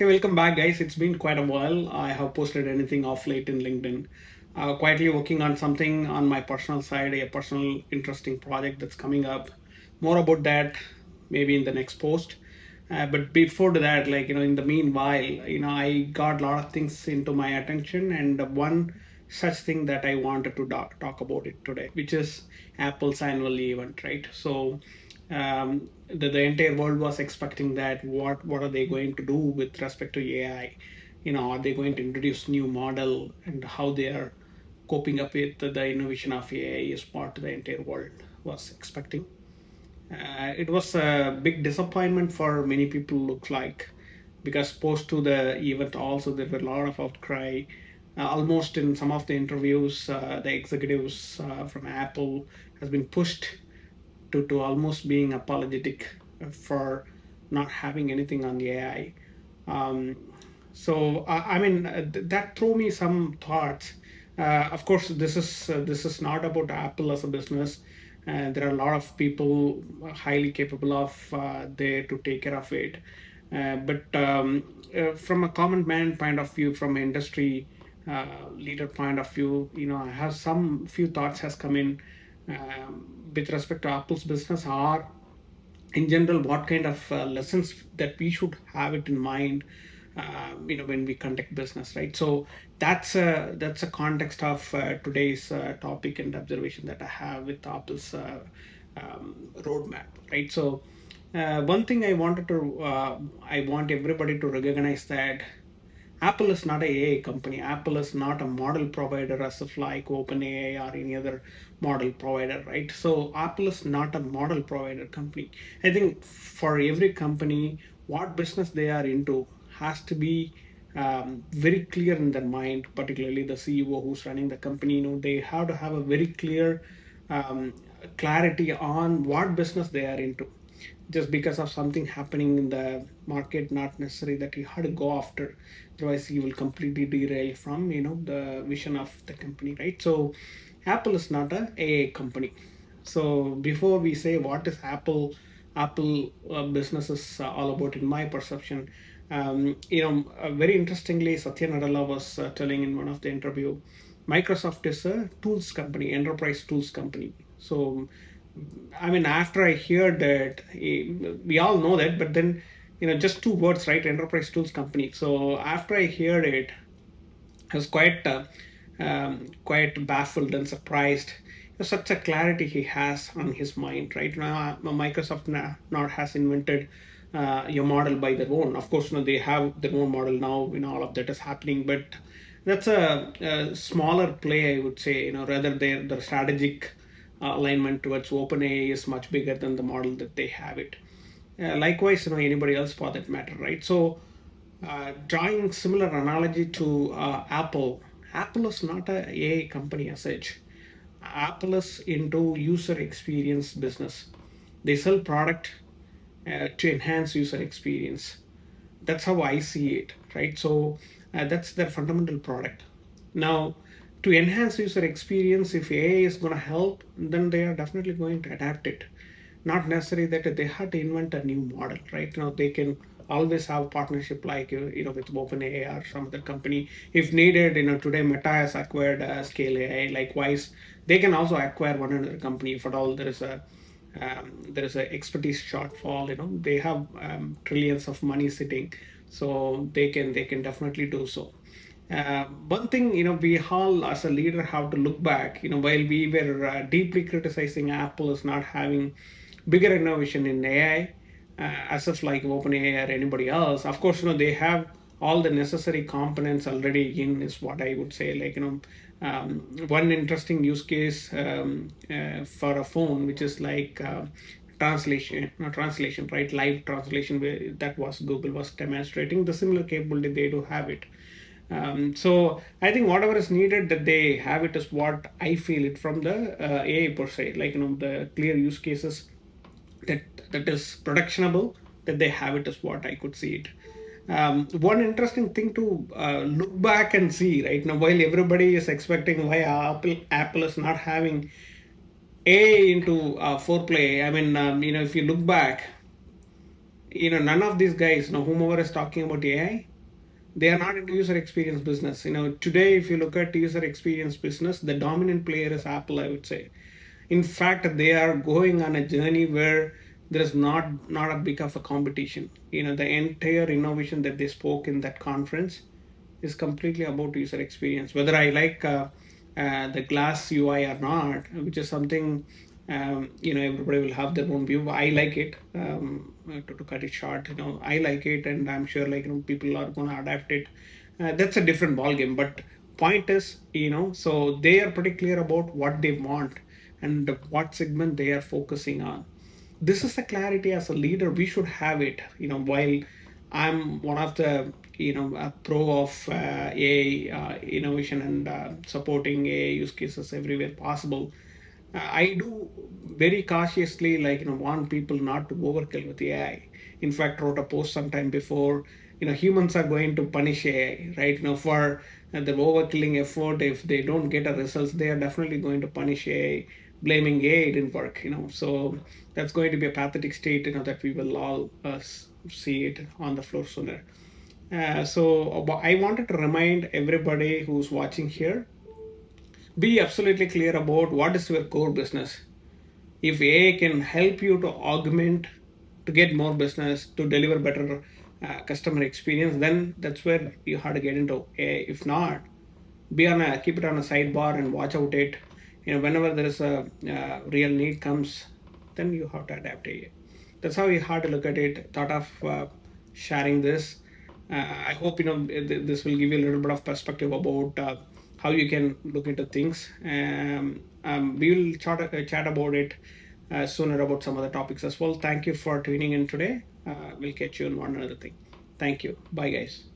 Hey, welcome back, guys. It's been quite a while. I have posted anything off late in LinkedIn. Quietly working on something on my personal side, a personal interesting project that's coming up. More about that maybe in the next post. But before that, in the meanwhile, I got a lot of things into my attention, and one such thing that I wanted to talk about it today, which is Apple's annual event, right? So the entire world was expecting that what are they going to do with respect to AI? Are they going to introduce new model, and how they are coping up with the innovation of AI is what the entire world was expecting. It was a big disappointment for many people, looks like, because post to the event also there were a lot of outcry. Almost in some of the interviews, the executives from Apple has been pushed to almost being apologetic for not having anything on the AI. Um, that threw me some thoughts. Of course, this is not about Apple as a business. There are a lot of people highly capable of there to take care of it. But from a common man point of view, from an industry leader point of view, I have some few thoughts has come in with respect to Apple's business, or in general what kind of lessons that we should have it in mind, when we conduct business, right? So that's a context of today's topic and observation that I have with Apple's roadmap, right? So one thing I want everybody to recognize that Apple is not a AI company. Apple is not a model provider as of like OpenAI or any other model provider, right? So Apple is not a model provider company. I think for every company, what business they are into has to be very clear in their mind, particularly the CEO who's running the company. They have to have a very clear um, clarity on what business they are into. Just because of something happening in the market, not necessary that you have to go after. Otherwise you will completely derail from the vision of the company, right? So Apple is not a AA company. So before we say what is Apple business is all about, in my perception, very interestingly, Satya Nadella was telling in one of the interview, Microsoft is a tools company, enterprise tools company. So I mean, after I hear that, we all know that, but then, just two words, right? Enterprise tools company. So after I heard it, I was quite baffled and surprised. Such a clarity he has on his mind, right? Now, Microsoft not has invented your model by their own. Of course, they have their own model now. All of that is happening, but that's a smaller play, I would say. Rather their strategic alignment towards OpenAI is much bigger than the model that they have it. Likewise, anybody else for that matter, right? So drawing similar analogy to Apple, Apple is not a AI company as such. Apple is into user experience business. They sell product to enhance user experience. That's how I see it, right? So that's their fundamental product. Now, to enhance user experience, if AI is going to help, then they are definitely going to adapt it. Not necessary that they have to invent a new model, right? They can always have partnership like with OpenAI or some other company if needed. Today Meta has acquired Scale AI. Likewise, they can also acquire one another company if at all there is a expertise shortfall. They have trillions of money sitting, so they can definitely do so. One thing, we all as a leader have to look back. While we were deeply criticizing Apple is not having bigger innovation in AI, as of like OpenAI or anybody else. Of course, they have all the necessary components already in, is what I would say. One interesting use case for a phone, which is like translation, not translation, right? Live translation, where that was Google was demonstrating the similar capability. They do have it. So I think whatever is needed that they have it is what I feel it from the AI per se, the clear use cases that that is productionable, that they have it is what I could see it. One interesting thing to look back and see right now, while everybody is expecting why Apple is not having AI into foreplay. I mean, if you look back, none of these guys, whomever is talking about AI. They are not into user experience business. Today, if you look at user experience business, the dominant player is Apple, I would say. In fact, they are going on a journey where there is not a big of a competition. The entire innovation that they spoke in that conference is completely about user experience. Whether I like the glass UI or not, which is something, everybody will have their own view. I like it. To cut it short, I like it, and I'm sure people are going to adapt it. That's a different ball game. But point is, so they are pretty clear about what they want and what segment they are focusing on. This is the clarity. As a leader we should have it. While I'm one of the a pro of AI innovation and supporting AI use cases everywhere possible, I do very cautiously want people not to overkill with AI. In fact, wrote a post sometime before, humans are going to punish AI, right? For the overkilling effort, if they don't get a results, they are definitely going to punish AI, blaming AI didn't work. So that's going to be a pathetic state, that we will all see it on the floor sooner. So I wanted to remind everybody who's watching here, be absolutely clear about what is your core business. If AI can help you to augment, to get more business, to deliver better customer experience, then that's where you have to get into AI. If not, keep it on a sidebar and watch out it. Whenever there is a real need comes, then you have to adapt AI. That's how you have to look at it. Thought of sharing this. I hope this will give you a little bit of perspective about how you can look into things. We will chat about it sooner about some other topics as well. Thank you for tuning in today. We'll catch you on one another thing. Thank you. Bye, guys.